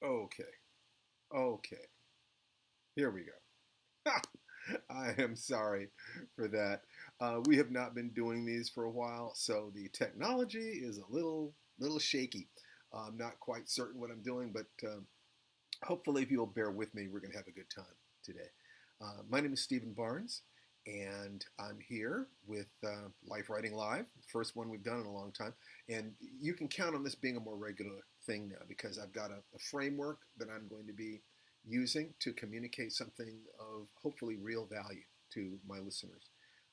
Okay, okay, here we go. I am sorry for that. We have not been doing these for a while, so the technology is a little shaky. I'm not quite certain what I'm doing, but hopefully, if you'll bear with me, we're going to have a good time today. My name is Stephen Barnes, and I'm here with Lifewriting Live, the first one we've done in a long time. And you can count on this being a more regular thing now because I've got a framework that I'm going to be using to communicate something of hopefully real value to my listeners.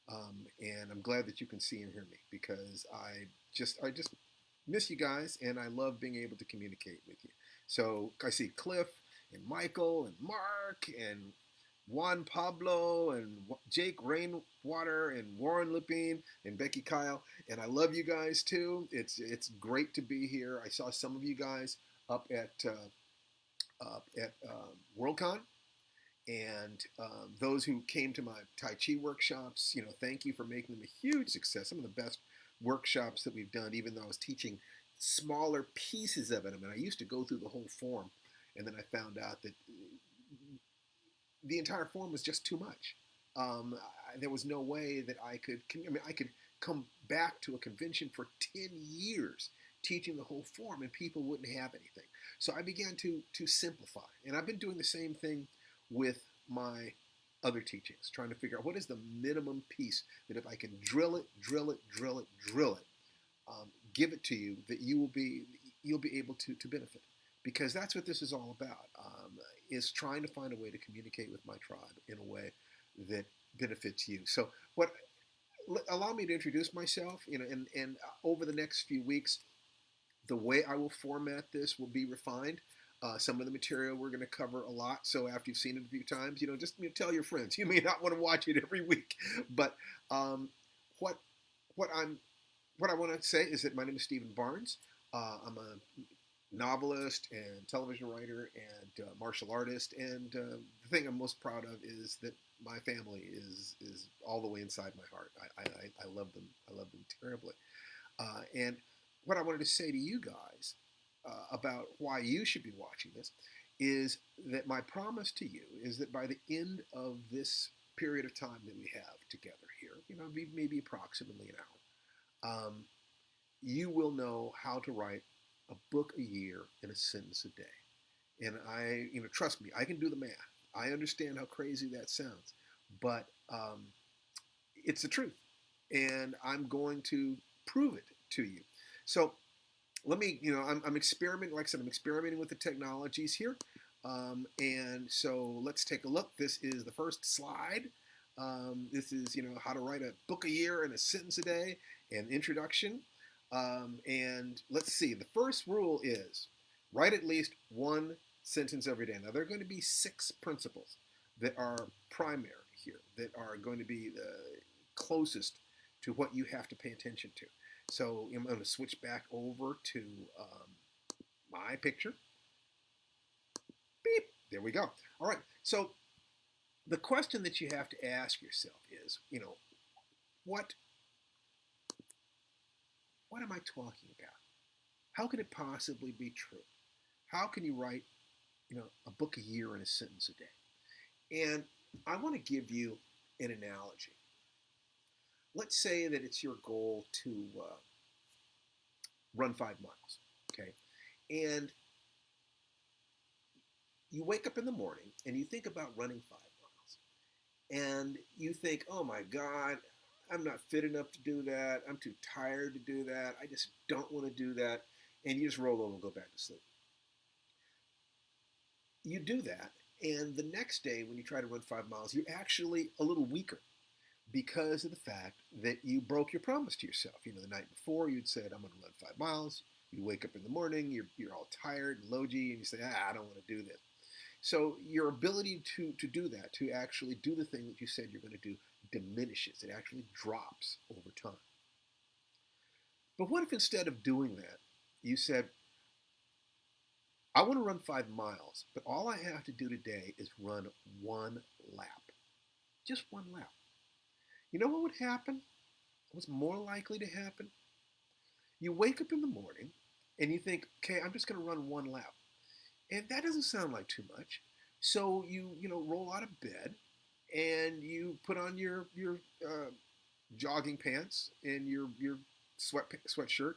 And I'm glad that you can see and hear me because I just miss you guys, and I love being able to communicate with you. So I see Cliff and Michael and Mark and Juan Pablo and Jake Rainwater and Warren Lipine and Becky Kyle, and I love you guys too. It's great to be here. I saw some of you guys up at Worldcon, and those who came to my Tai Chi workshops, thank you for making them a huge success. Some of the best workshops that we've done, even though I was teaching smaller pieces of it. I mean, I used to go through the whole form, and then I found out that the entire form was just too much. There was no way that I could. I mean, I could come back to a convention for 10 years teaching the whole form, and people wouldn't have anything. So I began to simplify, and I've been doing the same thing with my other teachings, trying to figure out what is the minimum piece that if I can drill it, drill it, drill it, drill it, give it to you, that you'll be able to benefit, because that's what this is all about. Is trying to find a way to communicate with my tribe in a way that benefits you. So what? Allow me to introduce myself. And over the next few weeks, the way I will format this will be refined. Some of the material we're going to cover a lot. So after you've seen it a few times, just tell your friends. You may not want to watch it every week, but what what I'm what I want to say is that my name is Stephen Barnes. I'm a novelist and television writer and martial artist. And the thing I'm most proud of is that my family is all the way inside my heart. I love them. I love them terribly. And what I wanted to say to you guys about why you should be watching this is that my promise to you is that by the end of this period of time that we have together here, maybe approximately an hour, you will know how to write a book a year in a sentence a day. And trust me, I can do the math. I understand how crazy that sounds, but it's the truth. And I'm going to prove it to you. So let me, I'm experimenting, like I said, I'm experimenting with the technologies here. And so let's take a look. This is the first slide. This is, how to write a book a year in a sentence a day, and introduction. And let's see, the first rule is write at least one sentence every day. Now, there are going to be 6 principles that are primary here, that are going to be the closest to what you have to pay attention to. So I'm going to switch back over to my picture. Beep, there we go. All right, so the question that you have to ask yourself is, what am I talking about? How can it possibly be true? How can you write, a book a year in a sentence a day? And I want to give you an analogy. Let's say that it's your goal to run 5 miles, okay? And you wake up in the morning and you think about running 5 miles. And you think, oh my God, I'm not fit enough to do that. I'm too tired to do that. I just don't want to do that. And you just roll over and go back to sleep. You do that, and the next day when you try to run 5 miles, you're actually a little weaker because of the fact that you broke your promise to yourself. The night before you'd said, I'm going to run 5 miles. You wake up in the morning, you're all tired and logy, and you say, I don't want to do this. So your ability to do that, to actually do the thing that you said you're going to do, diminishes. It actually drops over time. But what if instead of doing that, you said, I want to run 5 miles, but all I have to do today is run 1 lap. Just 1 lap. You know what would happen? What's more likely to happen? You wake up in the morning and you think, okay, I'm just going to run 1 lap. And that doesn't sound like too much. So you roll out of bed and you put on your jogging pants and your sweatshirt,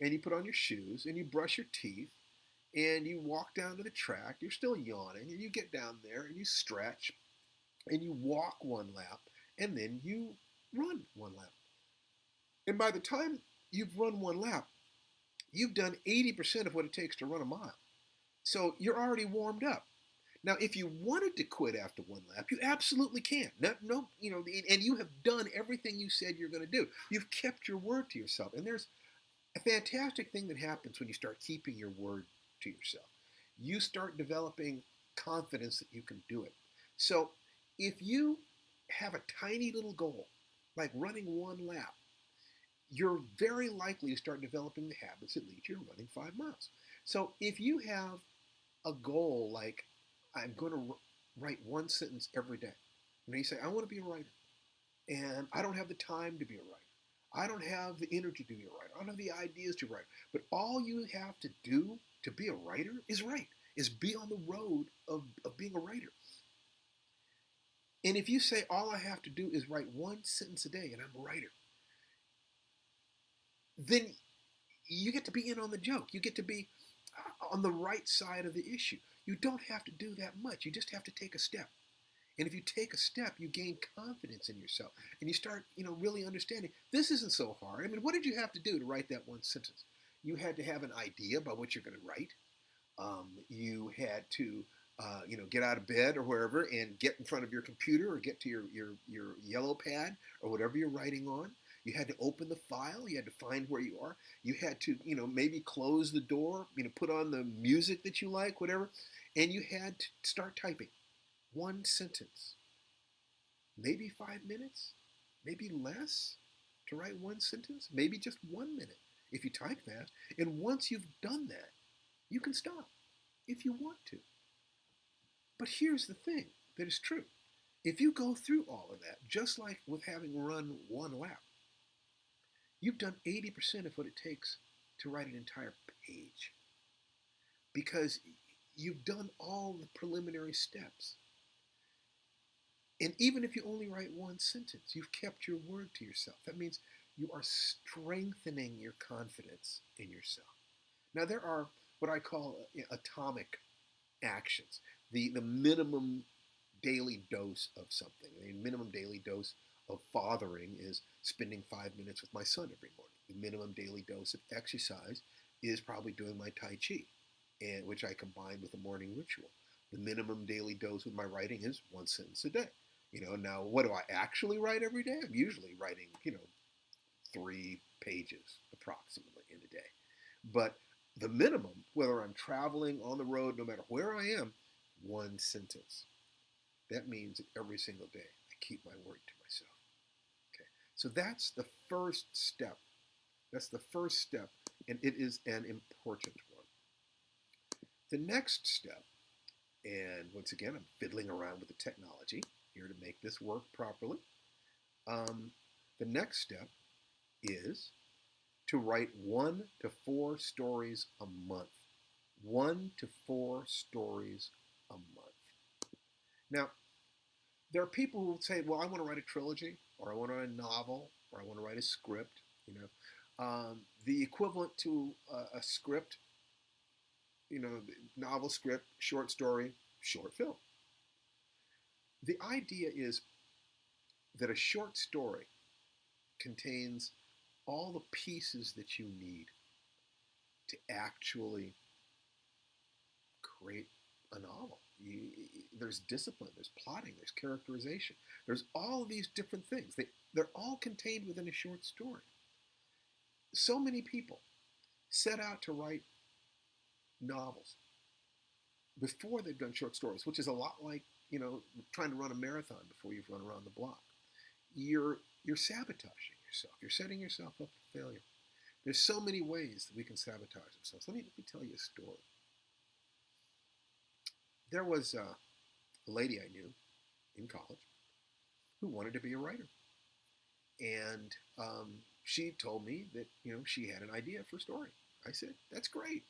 and you put on your shoes and you brush your teeth and you walk down to the track. You're still yawning, and you get down there and you stretch and you walk one lap, and then you run one lap. And by the time you've run one lap, you've done 80% of what it takes to run a mile. So you're already warmed up. Now, if you wanted to quit after one lap, you absolutely can. No, and you have done everything you said you're going to do. You've kept your word to yourself. And there's a fantastic thing that happens when you start keeping your word to yourself. You start developing confidence that you can do it. So if you have a tiny little goal, like running one lap, you're very likely to start developing the habits that lead you to running 5 miles. So if you have a goal like, I'm going to write one sentence every day, you say, I want to be a writer, and I don't have the time to be a writer. I don't have the energy to be a writer. I don't have the ideas to write. But all you have to do to be a writer is write, is be on the road of being a writer. And if you say, all I have to do is write one sentence a day and I'm a writer, then you get to be in on the joke. You get to be on the right side of the issue. You don't have to do that much. You just have to take a step. And if you take a step, you gain confidence in yourself. And you start, really understanding, this isn't so hard. I mean, what did you have to do to write that one sentence? You had to have an idea about what you're going to write. You had to, get out of bed or wherever and get in front of your computer or get to your yellow pad or whatever you're writing on. You had to open the file. You had to find where you are. You had to, maybe close the door, put on the music that you like, whatever. And you had to start typing one sentence. Maybe 5 minutes, maybe less to write one sentence, maybe just 1 minute if you type fast. And once you've done that, you can stop if you want to. But here's the thing that is true. If you go through all of that, just like with having run one lap, you've done 80% of what it takes to write an entire page. Because you've done all the preliminary steps. And even if you only write one sentence, you've kept your word to yourself. That means you are strengthening your confidence in yourself. Now, there are what I call atomic actions, the minimum daily dose of something. The minimum daily dose of fathering is spending 5 minutes with my son every morning. The minimum daily dose of exercise is probably doing my Tai Chi, which I combine with a morning ritual. The minimum daily dose with my writing is one sentence a day. Now what do I actually write every day? I'm usually writing, 3 pages approximately in a day. But the minimum, whether I'm traveling on the road, no matter where I am, one sentence. That means that every single day I keep my word to myself. Okay, so that's the first step. That's the first step, and it is an important one. The next step, and once again, I'm fiddling around with the technology here to make this work properly. The next step is to write 1 to 4 stories a month. 1 to 4 stories a month. Now, there are people who will say, well, I want to write a trilogy, or I want to write a novel, or I want to write a script. The equivalent to a script, novel script, short story, short film. The idea is that a short story contains all the pieces that you need to actually create a novel. There's discipline, there's plotting, there's characterization. There's all of these different things. They're all contained within a short story. So many people set out to write novels before they've done short stories, which is a lot like, trying to run a marathon before you've run around the block. You're sabotaging yourself. You're setting yourself up for failure. There's so many ways that we can sabotage ourselves. Let me tell you a story. There was a lady I knew in college who wanted to be a writer. And she told me that, she had an idea for a story. I said, that's great.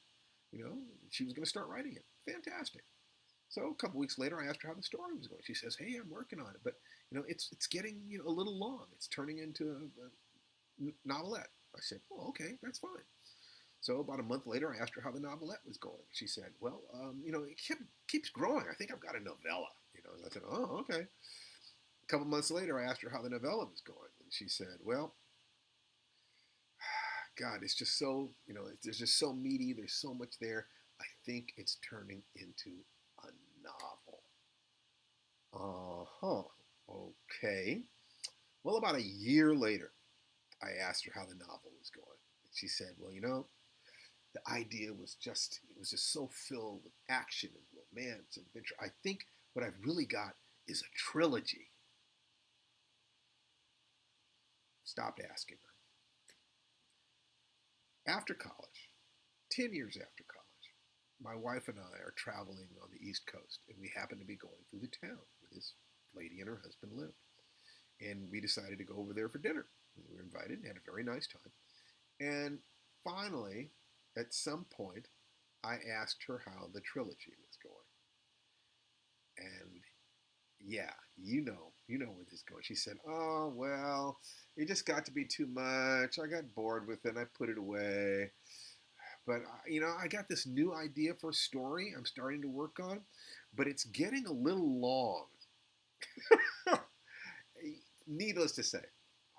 You know, she was going to start writing it. Fantastic. So a couple weeks later, I asked her how the story was going. She says, "Hey, I'm working on it, but it's getting a little long. It's turning into a novelette." I said, "Oh, okay, that's fine." So about a month later, I asked her how the novelette was going. She said, "Well, it keeps growing. I think I've got a novella." I said, "Oh, okay." A couple months later, I asked her how the novella was going, and she said, "Well, God, it's just so there's just so meaty. There's so much there. I think it's turning into a novel." Uh-huh. Okay. Well, about a year later, I asked her how the novel was going. And she said, "Well, the idea was just so filled with action and romance and adventure. I think what I've really got is a trilogy." Stopped asking her. After college, 10 years after college, my wife and I are traveling on the East Coast, and we happen to be going through the town where this lady and her husband lived. And we decided to go over there for dinner. We were invited and had a very nice time. And finally, at some point, I asked her how the trilogy was going. And yeah, you know where this is going. She said, "Oh, well, it just got to be too much. I got bored with it and I put it away. But, I got this new idea for a story I'm starting to work on, but it's getting a little long." Needless to say,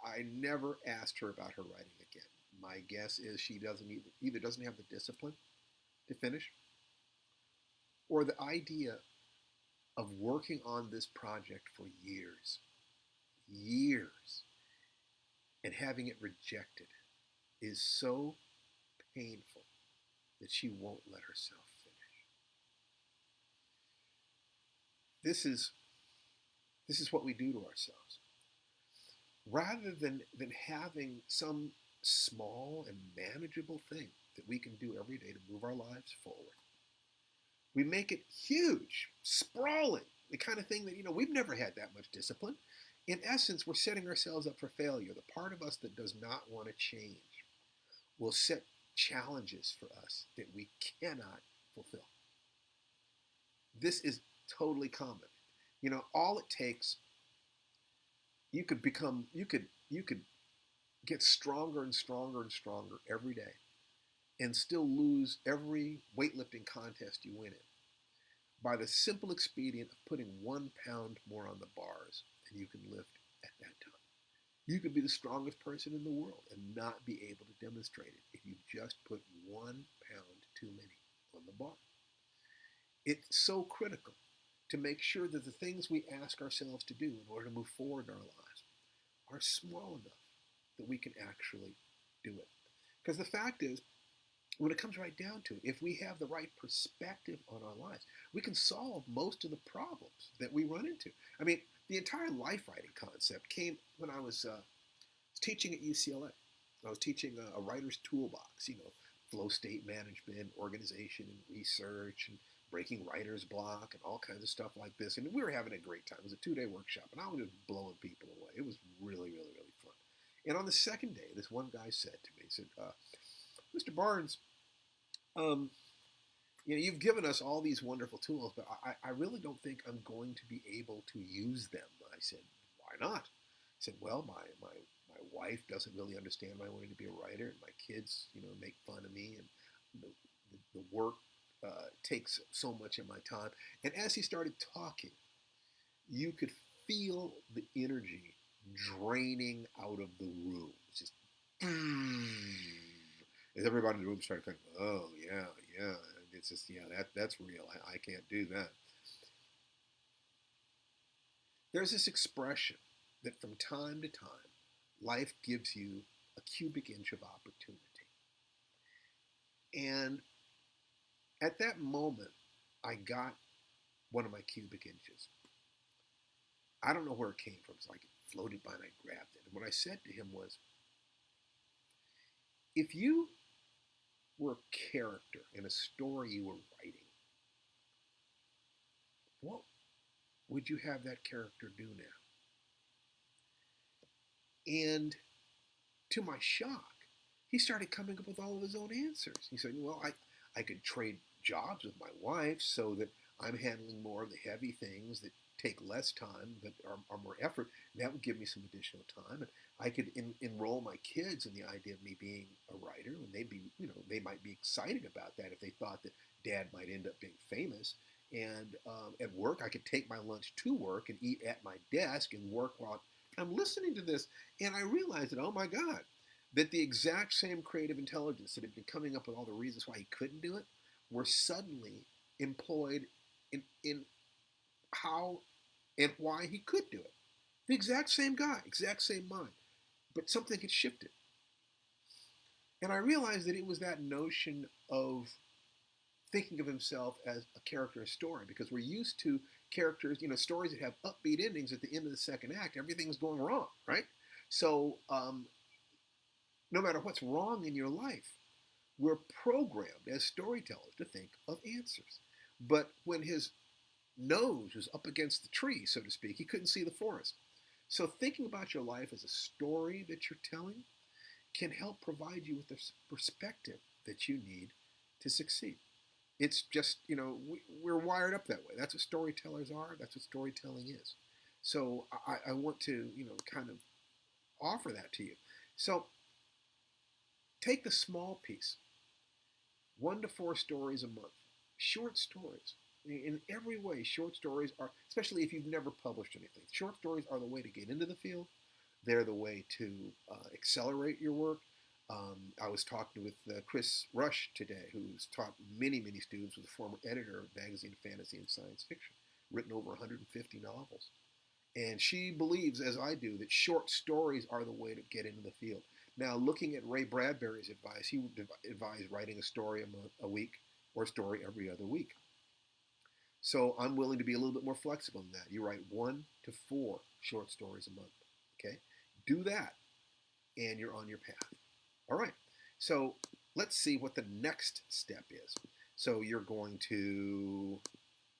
I never asked her about her writing again. My guess is she doesn't either doesn't have the discipline to finish, or the idea of working on this project for years, and having it rejected is so painful that she won't let herself finish. This is what we do to ourselves. Rather than having some small and manageable thing that we can do every day to move our lives forward, we make it huge, sprawling, the kind of thing that we've never had that much discipline. In essence, we're setting ourselves up for failure. The part of us that does not want to change will set challenges for us that we cannot fulfill. This is totally common. All it takes, you could get stronger and stronger and stronger every day and still lose every weightlifting contest you win in by the simple expedient of putting 1 pound more on the bars than you can lift at that time. You could be the strongest person in the world and not be able to demonstrate it if you just put 1 pound too many on the bar. It's so critical to make sure that the things we ask ourselves to do in order to move forward in our lives are small enough that we can actually do it. Because the fact is, when it comes right down to it, if we have the right perspective on our lives, we can solve most of the problems that we run into. I mean, the entire life writing concept came when I was teaching at UCLA. I was teaching a writer's toolbox, flow state management, organization, and research, and breaking writer's block, and all kinds of stuff like this. And we were having a great time. It was a 2-day workshop, and I was just blowing people away. It was really, really, really fun. And on the second day, this one guy said to me, he said, "Mr. Barnes, you've given us all these wonderful tools, but I really don't think I'm going to be able to use them." I said, "Why not?" He said, "Well, my wife doesn't really understand why I wanted to be a writer, and my kids, make fun of me, and the work takes so much of my time." And as he started talking, you could feel the energy draining out of the room. It's just, as everybody in the room started thinking, "Oh, yeah, yeah." It's just, yeah, that's real. I can't do that. There's this expression that from time to time, life gives you a cubic inch of opportunity. And at that moment, I got one of my cubic inches. I don't know where it came from. It's like it floated by and I grabbed it. And what I said to him was, if you were a character in a story you were writing, what would you have that character do now? And to my shock, he started coming up with all of his own answers. He said, "Well, I could trade jobs with my wife so that I'm handling more of the heavy things that take less time, that are more effort. That would give me some additional time. And I could enroll my kids in the idea of me being a writer, and they'd be, they might be excited about that if they thought that dad might end up being famous. And at work, I could take my lunch to work and eat at my desk and work while I'm listening to this. And I realized that, oh my God, that the exact same creative intelligence that had been coming up with all the reasons why he couldn't do it were suddenly employed in how and why he could do it. The exact same guy, exact same mind, but something had shifted. And I realized that it was that notion of thinking of himself as a character, a story, because we're used to characters, stories that have upbeat endings at the end of the second act. Everything's going wrong, right? So no matter what's wrong in your life, we're programmed as storytellers to think of answers. But when his nose was up against the tree, so to speak, he couldn't see the forest. So thinking about your life as a story that you're telling can help provide you with the perspective that you need to succeed. It's just, we're wired up that way. That's what storytellers are. That's what storytelling is. So I want to, kind of offer that to you. So take the small piece, 1 to 4 stories a month, short stories. In every way, short stories are, especially if you've never published anything, short stories are the way to get into the field. They're the way to accelerate your work. I was talking with Chris Rush today, who's taught many, many students, was a former editor of magazine Fantasy and Science Fiction, written over 150 novels. And she believes, as I do, that short stories are the way to get into the field. Now, looking at Ray Bradbury's advice, he would advise writing a story a week or a story every other week. So I'm willing to be a little bit more flexible than that. You write 1 to 4 short stories a month. Okay? Do that, and you're on your path. All right. So let's see what the next step is. So you're going to,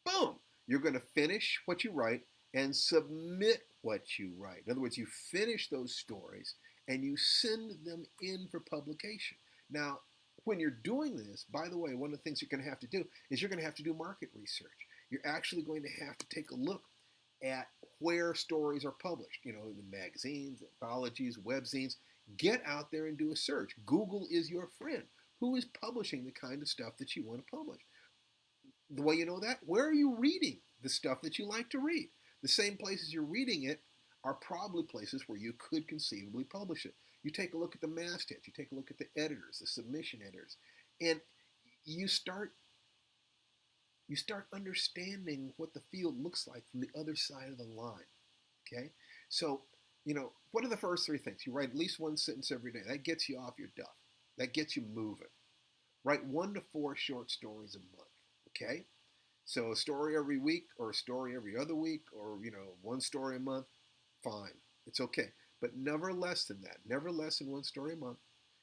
boom, you're going to finish what you write and submit what you write. In other words, you finish those stories and you send them in for publication. Now, when you're doing this, by the way, one of the things you're going to have to do is you're going to have to do market research. You're actually going to have to take a look at where stories are published, in magazines, anthologies, webzines. Get out there and do a search. Google is your friend. Who is publishing the kind of stuff that you want to publish? The way you know that, where are you reading the stuff that you like to read? The same places you're reading it are probably places where you could conceivably publish it. You take a look at the mastheads, you take a look at the editors, the submission editors, and you start understanding what the field looks like from the other side of the line. Okay? So, what are the first 3 things? You write at least 1 sentence every day. That gets you off your duff. That gets you moving. Write 1 to 4 short stories a month. Okay? So a story every week or a story every other week or, 1 story a month, fine. It's okay. But never less than that. Never less than 1 story a month.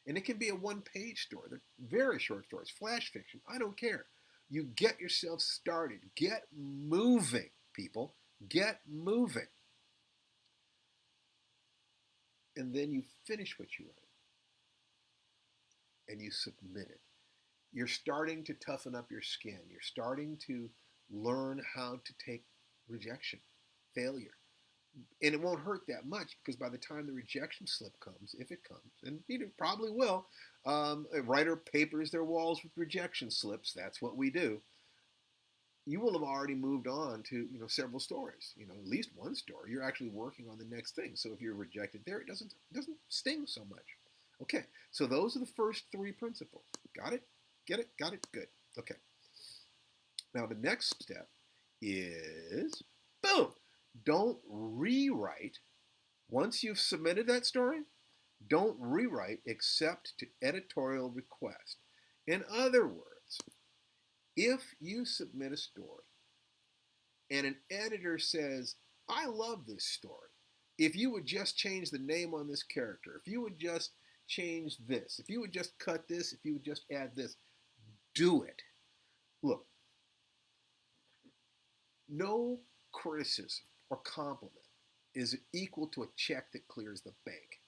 And it can be a 1-page story. They're very short stories, flash fiction. I don't care. You get yourself started. Get moving, people. Get moving. And then you finish what you write. And you submit it. You're starting to toughen up your skin. You're starting to learn how to take rejection, failure. And it won't hurt that much because by the time the rejection slip comes, if it comes, and it probably will, a writer papers their walls with rejection slips. That's what we do. You will have already moved on to several stories. At least 1 story. You're actually working on the next thing. So if you're rejected there, it doesn't sting so much. Okay. So those are the first 3 principles. Got it? Get it? Got it? Good. Okay. Now the next step is, boom, don't rewrite. Once you've submitted that story, don't rewrite except to editorial request. In other words, if you submit a story and an editor says, I love this story, if you would just change the name on this character, if you would just change this, if you would just cut this, if you would just add this, do it. Look, no criticism or compliment is equal to a check that clears the bank.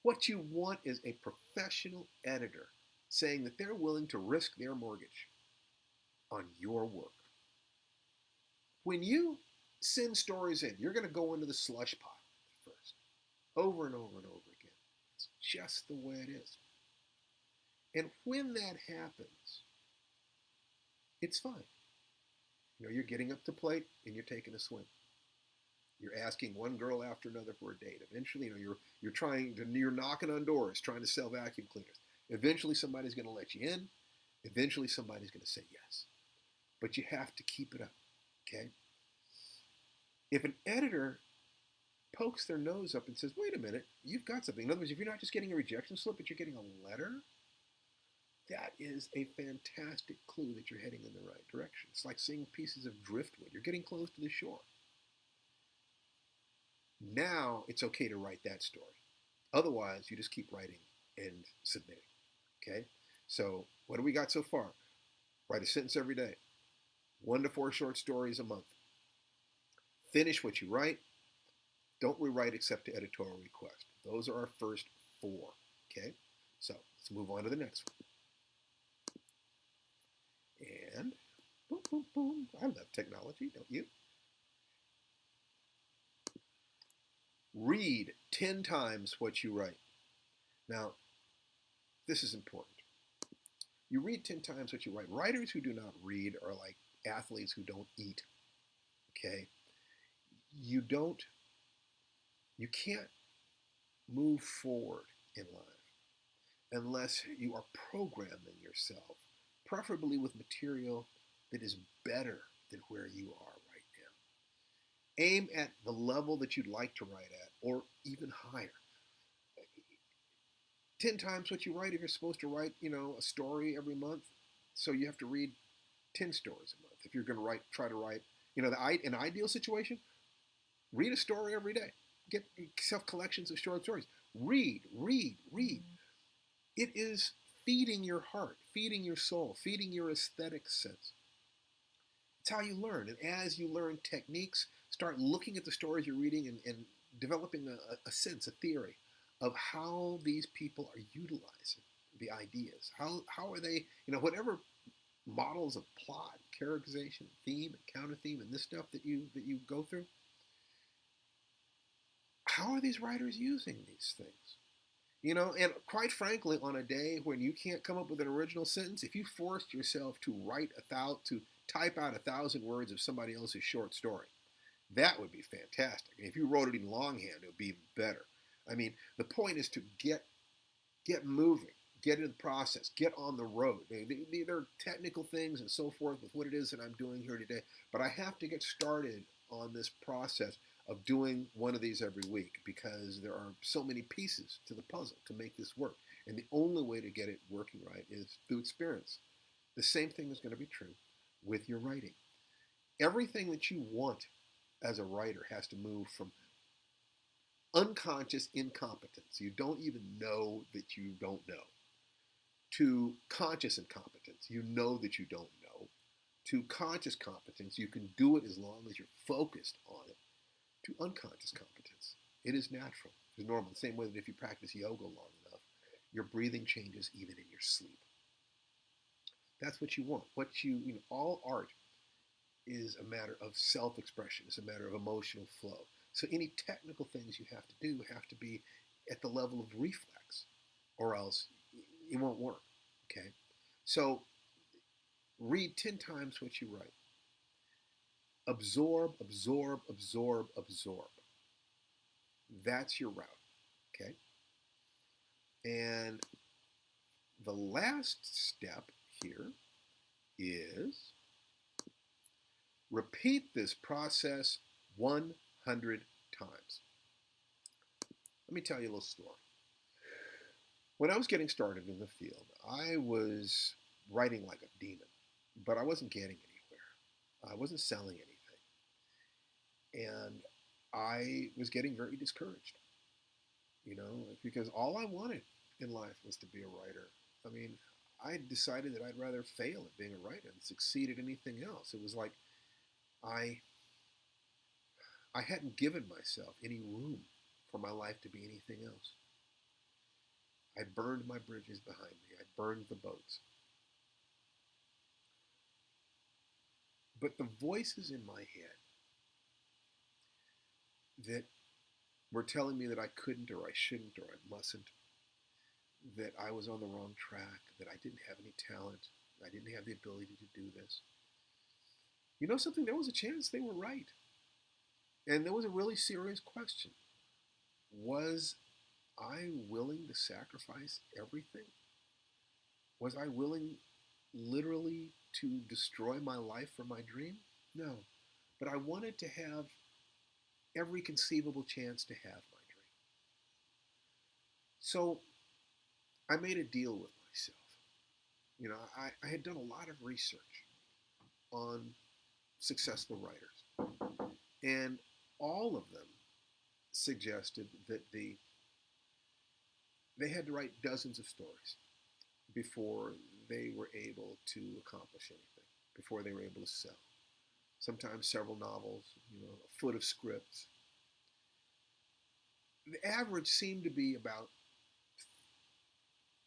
What you want is a professional editor saying that they're willing to risk their mortgage on your work. When you send stories in, you're going to go into the slush pile at first, over and over and over again. It's just the way it is. And when that happens, it's fine. You're getting up to plate and you're taking a swing. You're asking one girl after another for a date. Eventually, you're knocking on doors trying to sell vacuum cleaners. Eventually, somebody's going to let you in. Eventually, somebody's going to say yes. But you have to keep it up, okay? If an editor pokes their nose up and says, wait a minute, you've got something. In other words, if you're not just getting a rejection slip, but you're getting a letter, that is a fantastic clue that you're heading in the right direction. It's like seeing pieces of driftwood. You're getting close to the shore. Now it's okay to write that story. Otherwise, you just keep writing and submitting. Okay? So what do we got so far? Write a sentence every day. 1 to 4 short stories a month. Finish what you write. Don't rewrite except to editorial request. Those are our first 4. Okay? So let's move on to the next one. And boom, boom, boom. I love technology, don't you? Read 10 times what you write. Now, this is important. You read 10 times what you write. Writers who do not read are like athletes who don't eat. Okay? You can't move forward in life unless you are programming yourself, preferably with material that is better than where you are right now. Aim at the level that you'd like to write at, or even higher. 10 times what you write if you're supposed to write, a story every month. So you have to read 10 stories a month. If you're going to try to write, an ideal situation, read a story every day. Get yourself collections of short stories. Read, read, read. It is feeding your heart, feeding your soul, feeding your aesthetic sense. It's how you learn. And as you learn techniques, start looking at the stories you're reading and developing a sense, a theory of how these people are utilizing the ideas. How are they, whatever models of plot, characterization, theme, and counter theme, and this stuff that you go through, how are these writers using these things? And quite frankly, on a day when you can't come up with an original sentence, if you forced yourself to type out 1,000 words of somebody else's short story, that would be fantastic. And if you wrote it in longhand, it would be even better. I mean, the point is to get moving, get in the process, get on the road. There are technical things and so forth with what it is that I'm doing here today, but I have to get started on this process of doing one of these every week because there are so many pieces to the puzzle to make this work. And the only way to get it working right is through experience. The same thing is going to be true with your writing. Everything that you want as a writer has to move from unconscious incompetence, you don't even know that you don't know, to conscious incompetence, you know that you don't know, to conscious competence, you can do it as long as you're focused on it, to unconscious competence. It is natural. It's normal. The same way that if you practice yoga long enough, your breathing changes even in your sleep. That's what you want. All art is a matter of self-expression. It's a matter of emotional flow. So any technical things you have to do have to be at the level of reflex, or else it won't work. Okay? So read 10 times what you write. Absorb, absorb, absorb, absorb. That's your route. Okay? And the last step here is repeat this process 100 times. Let me tell you a little story. When I was getting started in the field, I was writing like a demon, but I wasn't getting anywhere. I wasn't selling anything. And I was getting very discouraged, because all I wanted in life was to be a writer. I mean, I decided that I'd rather fail at being a writer than succeed at anything else. It was like I hadn't given myself any room for my life to be anything else. I burned my bridges behind me. I burned the boats. But the voices in my head that were telling me that I couldn't or I shouldn't or I mustn't, that I was on the wrong track, that I didn't have any talent, I didn't have the ability to do this. You know something? There was a chance they were right. And there was a really serious question. Was I willing to sacrifice everything? Was I willing literally to destroy my life for my dream? No. But I wanted to have every conceivable chance to have my dream. So I made a deal with myself. You know, I had done a lot of research on successful writers, and all of them suggested that they had to write dozens of stories before they were able to accomplish anything, before they were able to sell. Sometimes several novels, a foot of scripts. The average seemed to be about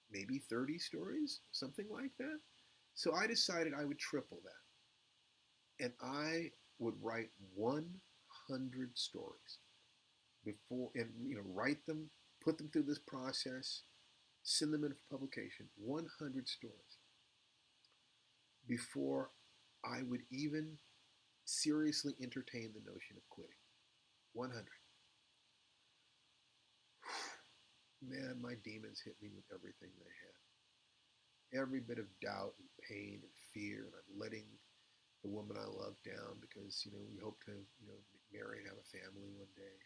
maybe 30 stories, something like that. So I decided I would triple that, and I would write 100 stories before, and write them, put them through this process, send them in for publication. 100 stories before I would even seriously entertain the notion of quitting. 100. Man, my demons hit me with everything they had. Every bit of doubt and pain and fear, and I'm letting the woman I love down because, we hope to, marry and have a family one day.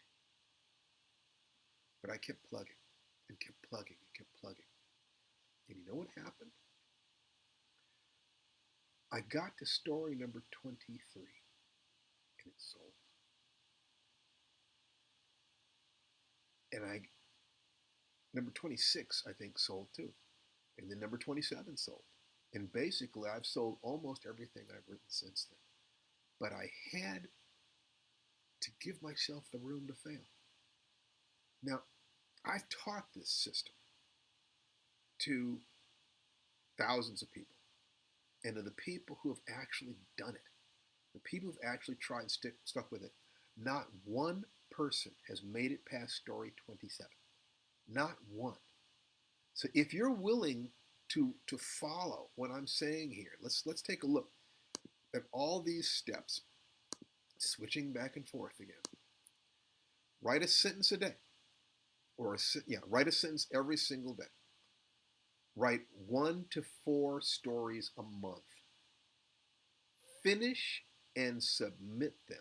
But I kept plugging and kept plugging and kept plugging. And you know what happened? I got to story number 23 and it sold. And number 26, I think, sold too. And then number 27 sold. And basically, I've sold almost everything I've written since then. But I had to give myself the room to fail. Now, I've taught this system to thousands of people. And to the people who have actually done it, the people who've actually tried and stuck with it, not one person has made it past story 27. Not one. So if you're willing to follow what I'm saying here, let's take a look at all these steps, switching back and forth again. Write a sentence a day, write a sentence every single day. Write 1 to 4 stories a month. Finish and submit them.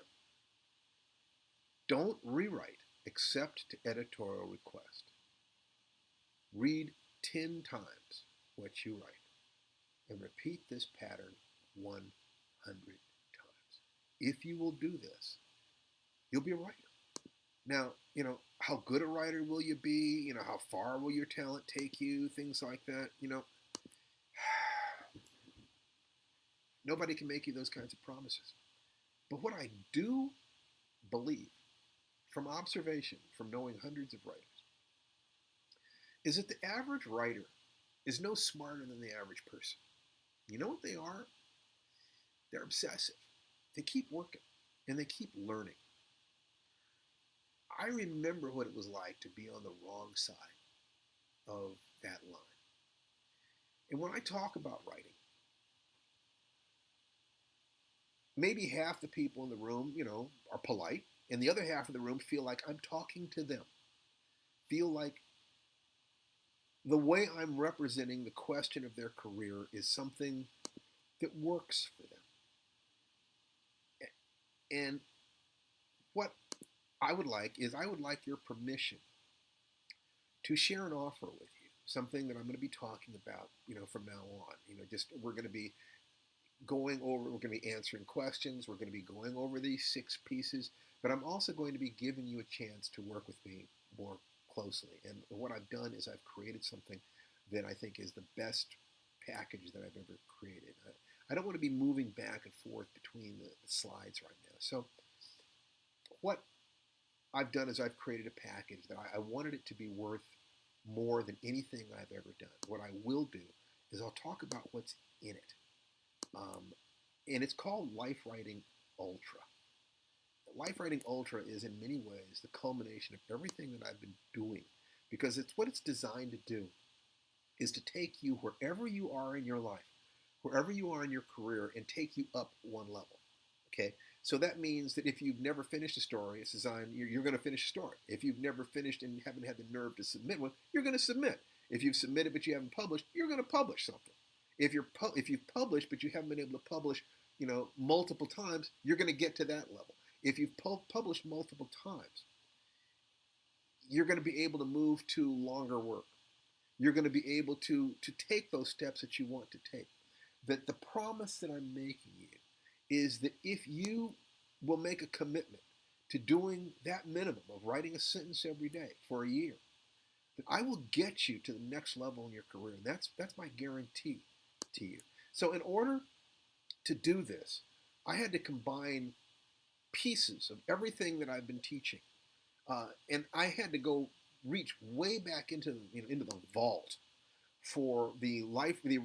Don't rewrite except to editorial request. Read 10 times what you write and repeat this pattern 100 times. If you will do this, you'll be a writer. Now, how good a writer will you be? How far will your talent take you? Things like that. Nobody can make you those kinds of promises. But what I do believe, from observation, from knowing hundreds of writers, is that the average writer is no smarter than the average person. You know what they are? They're obsessive. They keep working and they keep learning. I remember what it was like to be on the wrong side of that line. And when I talk about writing, maybe half the people in the room, are polite, and the other half of the room feel like I'm talking to them. Feel like the way I'm representing the question of their career is something that works for them. And what I would like your permission to share an offer with you, something that I'm going to be talking about, from now on. We're going to be answering questions, we're going to be going over these 6 pieces, but I'm also going to be giving you a chance to work with me more closely. And what I've done is I've created something that I think is the best package that I've ever created. I don't want to be moving back and forth between the slides right now. So what I've done is I've created a package that I wanted it to be worth more than anything I've ever done. What I will do is I'll talk about what's in it. Um, and it's called Lifewriting Ultra. Lifewriting Ultra is in many ways the culmination of everything that I've been doing because it's what it's designed to do is to take you wherever you are in your life, wherever you are in your career, and take you up one level. Okay? So that means that if you've never finished a story, it's designed, you're going to finish a story. If you've never finished and haven't had the nerve to submit one, you're going to submit. If you've submitted but you haven't published, you're going to publish something. If you've published but you haven't been able to publish, multiple times, you're going to get to that level. If you've published multiple times, you're going to be able to move to longer work. You're going to be able to take those steps that you want to take. That the promise that I'm making you is that if you will make a commitment to doing that minimum of writing a sentence every day for a year, that I will get you to the next level in your career. And that's my guarantee to you. So in order to do this, I had to combine pieces of everything that I've been teaching. And I had to go reach way back into the vault for the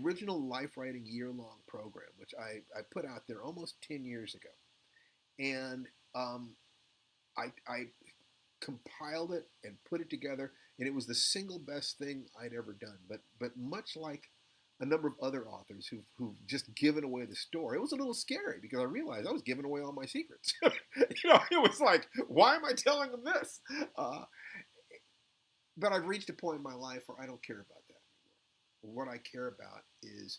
original Lifewriting year-long program, which I put out there almost 10 years ago. And I compiled it and put it together, and it was the single best thing I'd ever done. But much like a number of other authors who've just given away the story, it was a little scary because I realized I was giving away all my secrets. It was like, why am I telling them this? But I've reached a point in my life where I don't care about that anymore. What I care about is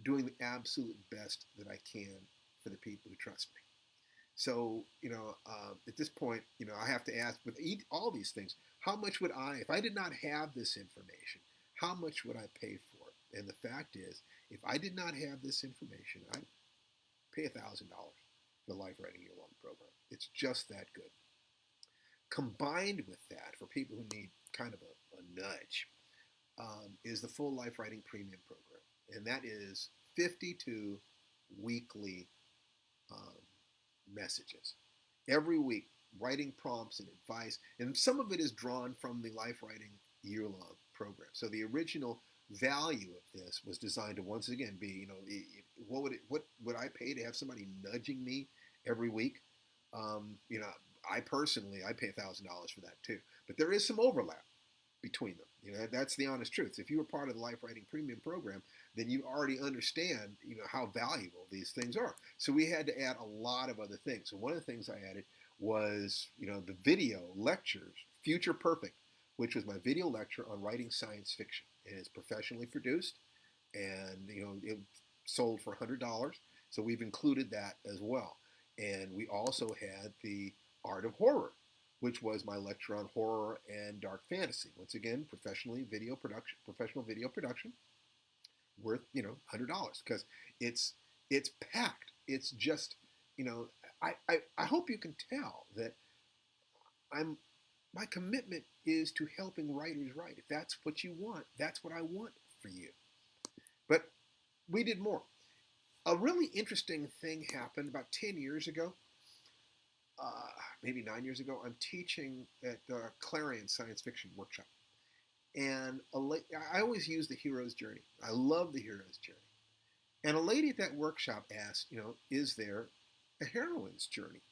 doing the absolute best that I can for the people who trust me. So, at this point, I have to ask with all these things, how much would I, if I did not have this information, how much would I pay for it? And the fact is, if I did not have this information, I'd pay $1,000 for the Lifewriting year-long program. It's just that good. Combined with that, for people who need kind of a nudge, is the full Lifewriting Premium program. And that is 52 weekly messages. Every week, writing prompts and advice. And some of it is drawn from the Lifewriting year-long program. So the original value of this was designed to once again be, what would I pay to have somebody nudging me every week? I pay $1,000 for that too. But there is some overlap between them. That's the honest truth. If you were part of the Lifewriting Premium program, then you already understand, how valuable these things are. So we had to add a lot of other things. So one of the things I added was, the video lectures, Future Perfect, which was my video lecture on writing science fiction. And it's professionally produced, and it sold for $100. So we've included that as well. And we also had the Art of Horror, which was my lecture on horror and dark fantasy. Once again, professional video production, worth $100 because it's packed. It's just I hope you can tell that my commitment is to helping writers write. If that's what you want, that's what I want for you. But we did more. A really interesting thing happened about 10 years ago. Maybe 9 years ago, I'm teaching at the Clarion Science Fiction Workshop. And I always use the hero's journey. I love the hero's journey. And a lady at that workshop asked, is there a heroine's journey?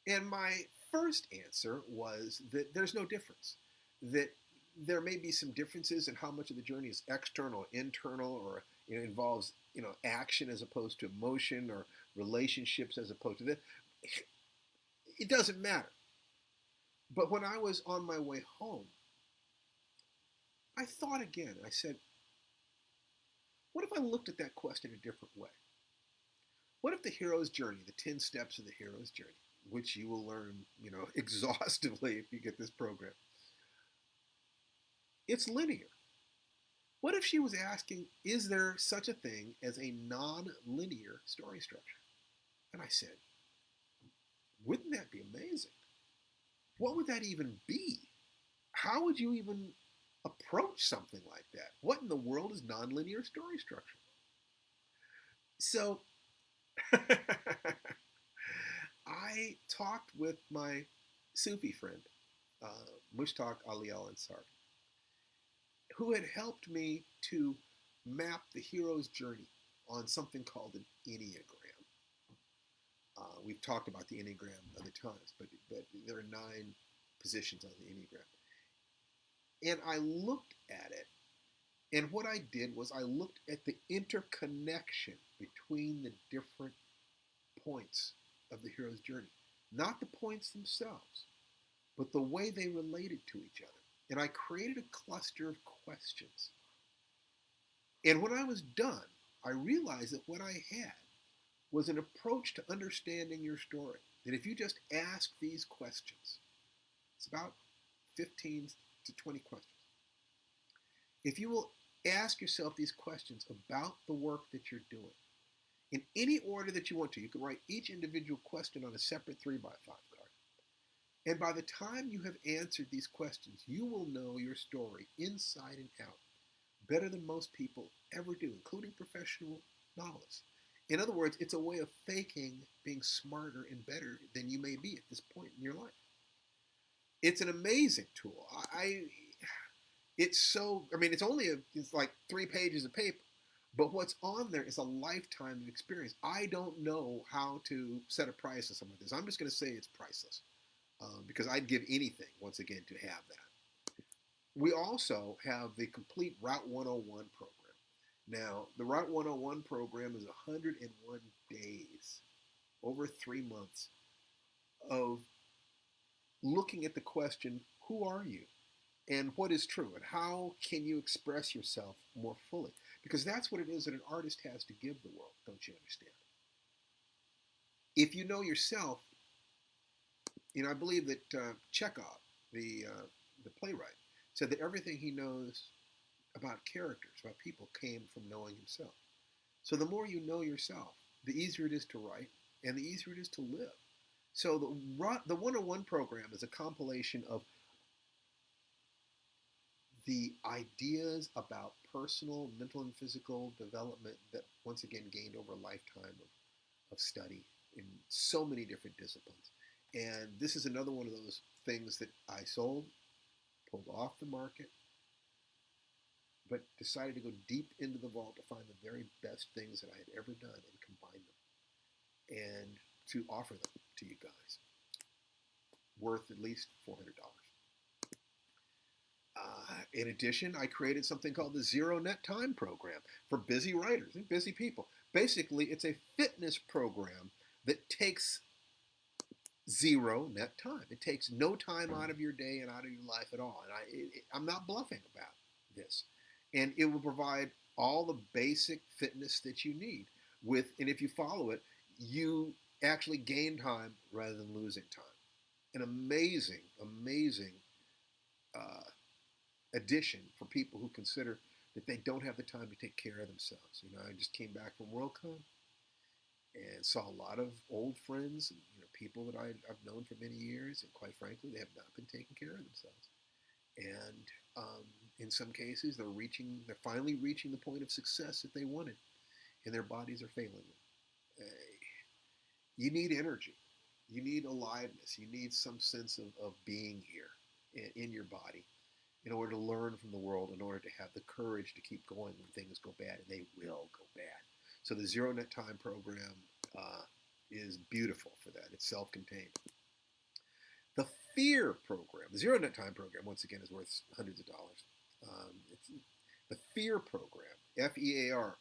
And my first answer was that there's no difference. That there may be some differences in how much of the journey is external, internal, or involves action as opposed to emotion, or relationships as opposed to this. It doesn't matter. But when I was on my way home, I thought again. I said, what if I looked at that question a different way? What if the hero's journey, the 10 steps of the hero's journey, which you will learn, exhaustively if you get this program, it's linear. What if she was asking, is there such a thing as a non-linear story structure? And I said, wouldn't that be amazing? What would that even be? How would you even approach something like that? What in the world is nonlinear story structure? So I talked with my Sufi friend, Mushtaq Ali Al Ansari, who had helped me to map the hero's journey on something called an Enneagram. We've talked about the Enneagram other times, but there are 9 positions on the Enneagram. And I looked at it, and what I did was I looked at the interconnection between the different points of the hero's journey. Not the points themselves, but the way they related to each other. And I created a cluster of questions. And when I was done, I realized that what I had was an approach to understanding your story. That if you just ask these questions, it's about 15 to 20 questions. If you will ask yourself these questions about the work that you're doing, in any order that you want to, you can write each individual question on a separate 3x5 card. And by the time you have answered these questions, you will know your story inside and out better than most people ever do, including professional novelists. In other words, it's a way of faking being smarter and better than you may be at this point in your life. It's an amazing tool. It's like 3 pages of paper, but what's on there is a lifetime of experience. I don't know how to set a price on something like this. I'm just going to say it's priceless because I'd give anything, once again, to have that. We also have the complete Route 101 program. Now, the Route 101 program is 101 days, over 3 months, of looking at the question, who are you? And what is true? And how can you express yourself more fully? Because that's what it is that an artist has to give the world, don't you understand? If you know yourself, I believe that Chekhov, the playwright, said that everything he knows about characters, about people, came from knowing himself. So the more you know yourself, the easier it is to write, and the easier it is to live. So the 101 program is a compilation of the ideas about personal, mental, and physical development that, once again, gained over a lifetime of study in so many different disciplines. And this is another one of those things that I sold, pulled off the market, but decided to go deep into the vault to find the very best things that I had ever done and combine them and to offer them to you guys, worth at least $400. In addition, I created something called the Zero Net Time program for busy writers and busy people. Basically, it's a fitness program that takes zero net time. It takes no time out of your day and out of your life at all. And I'm not bluffing about this. And it will provide all the basic fitness that you need. And if you follow it, you actually gain time rather than losing time. An amazing, amazing addition for people who consider that they don't have the time to take care of themselves. I just came back from WorldCon and saw a lot of old friends and people that I've known for many years, and quite frankly, they have not been taking care of themselves. And in some cases, they're finally reaching the point of success that they wanted, and their bodies are failing them. You need energy. You need aliveness. You need some sense of being here in your body in order to learn from the world, in order to have the courage to keep going when things go bad, and they will go bad. So the Zero Net Time program is beautiful for that. It's self-contained. The Fear program, the Zero Net Time program, once again, is worth hundreds of dollars. It's the Fear program, F-E-A-R.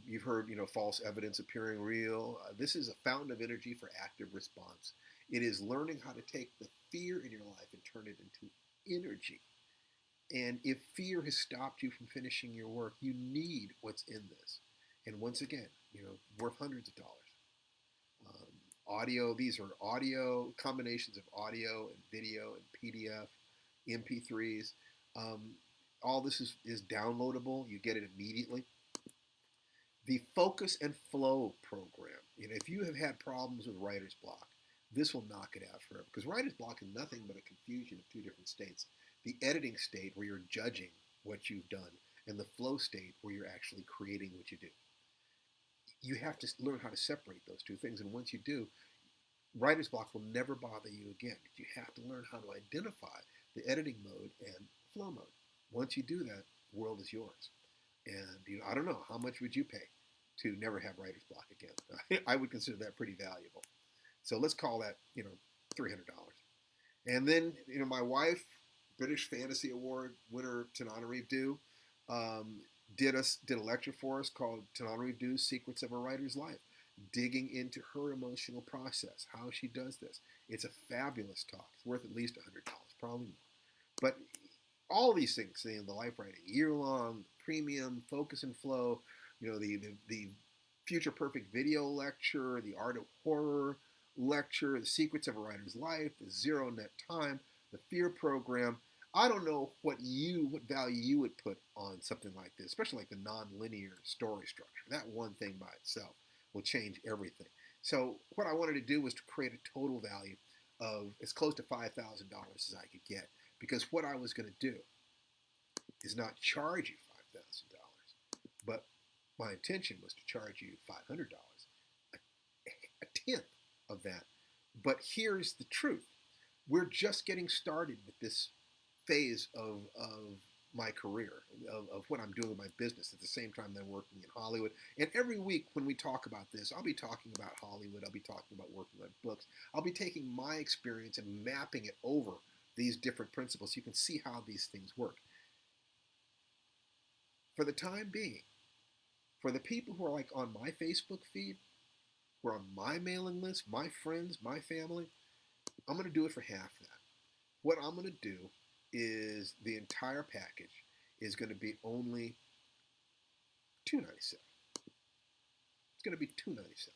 You've heard, false evidence appearing real. This is a fountain of energy for active response. It is learning how to take the fear in your life and turn it into energy. And if fear has stopped you from finishing your work, you need what's in this. And once again, worth hundreds of dollars. Audio, these are audio, combinations of audio and video and PDF, MP3s. All this is downloadable. You get it immediately. The Focus and Flow program. If you have had problems with writer's block, this will knock it out forever. Because writer's block is nothing but a confusion of 2 different states. The editing state, where you're judging what you've done, and the flow state, where you're actually creating what you do. You have to learn how to separate those 2 things, and once you do, writer's block will never bother you again. You have to learn how to identify the editing mode and flow mode. Once you do that, the world is yours. And I don't know, how much would you pay to never have writer's block again? I would consider that pretty valuable. So let's call that, $300. And then, my wife, British Fantasy Award winner Tananarive Due, um, did a lecture for us called Tananarive Due's Secrets of a Writer's Life, digging into her emotional process, how she does this. It's a fabulous talk. It's worth at least $100, probably more. But all these things, the life writing, year long, premium, focus and flow, the future perfect video lecture, the art of horror lecture, the secrets of a writer's life, the zero net time, the fear program. I don't know what value you would put on something like this, especially like the non-linear story structure. That one thing by itself will change everything. So what I wanted to do was to create a total value of as close to $5,000 as I could get, because what I was going to do is not charge you $5,000, but my intention was to charge you $500, a tenth of that. But here's the truth. We're just getting started with this phase of my career, of what I'm doing with my business at the same time that I'm working in Hollywood. And every week when we talk about this, I'll be talking about Hollywood, I'll be talking about working on books, I'll be taking my experience and mapping it over these different principles so you can see how these things work. For the time being, for the people who are like on my Facebook feed, who are on my mailing list, my friends, my family, I'm going to do it for half that. What I'm going to do is the entire package is going to be only $297. It's going to be $297.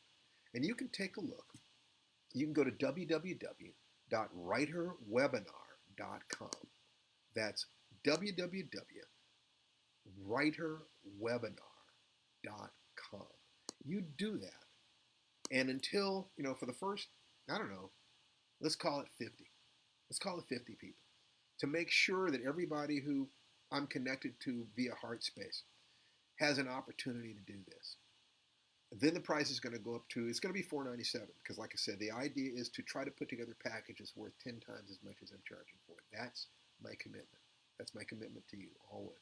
And you can take a look. You can go to www.writerwebinar.com. That's www.writerwebinar.com. You do that. And until, for the first, I don't know, let's call it 50. Let's call it 50 people, to make sure that everybody who I'm connected to via HeartSpace has an opportunity to do this. Then the price is going to go up to, it's going to be $497, because like I said, the idea is to try to put together packages worth 10 times as much as I'm charging for it. That's my commitment. That's my commitment to you, always.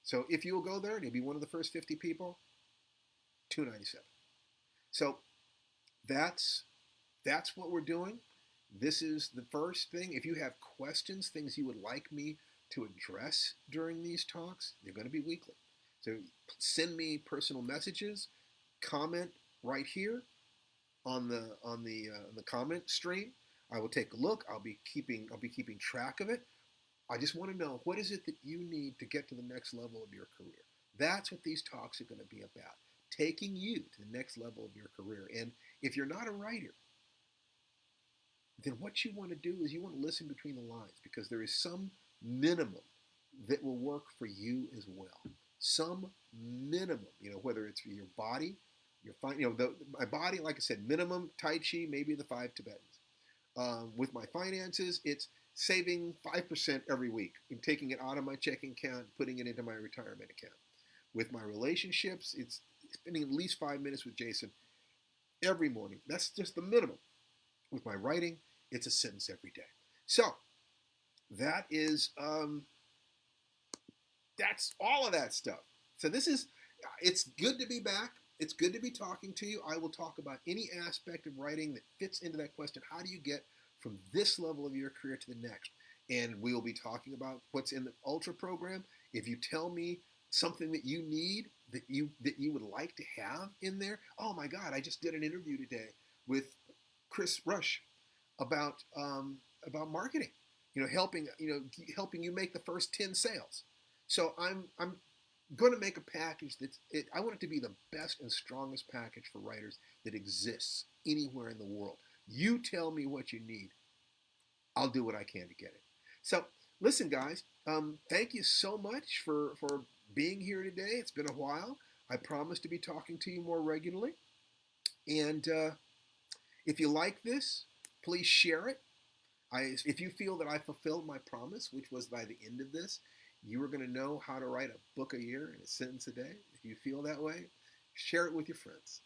So if you'll go there and you'll be one of the first 50 people, $297. So that's what we're doing. This is the first thing. If you have questions, things you would like me to address during these talks, they're going to be weekly. So send me personal messages, comment right here on the comment stream. I will take a look. I'll be keeping track of it. I just want to know, what is it that you need to get to the next level of your career? That's what these talks are going to be about, taking you to the next level of your career. And if you're not a writer, then what you want to do is you want to listen between the lines, because there is some minimum that will work for you as well. Some minimum, whether it's for your body, my body, like I said, minimum Tai Chi, maybe the 5 Tibetans. With my finances, it's saving 5% every week and taking it out of my checking account, putting it into my retirement account. With my relationships, it's spending at least 5 minutes with Jason every morning. That's just the minimum. With my writing, it's a sentence every day. So that is that's all of that stuff. So it's good to be back. It's good to be talking to you. I will talk about any aspect of writing that fits into that question. How do you get from this level of your career to the next? And we will be talking about what's in the Ultra program. If you tell me something that you need, that you would like to have in there, oh my God, I just did an interview today with Chris Rush about marketing, helping you make the first 10 sales. So I'm going to make a package I want it to be the best and strongest package for writers that exists anywhere in the world. You tell me what you need, I'll do what I can to get it. So listen, guys, thank you so much for being here today. It's been a while. I promise to be talking to you more regularly. And if you like this, please share it. If you feel that I fulfilled my promise, which was by the end of this, you are going to know how to write a book a year and a sentence a day. If you feel that way, share it with your friends.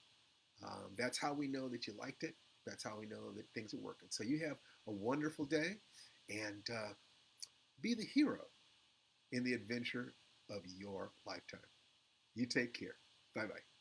That's how we know that you liked it. That's how we know that things are working. So you have a wonderful day, and Be the hero in the adventure of your lifetime. You take care. Bye bye.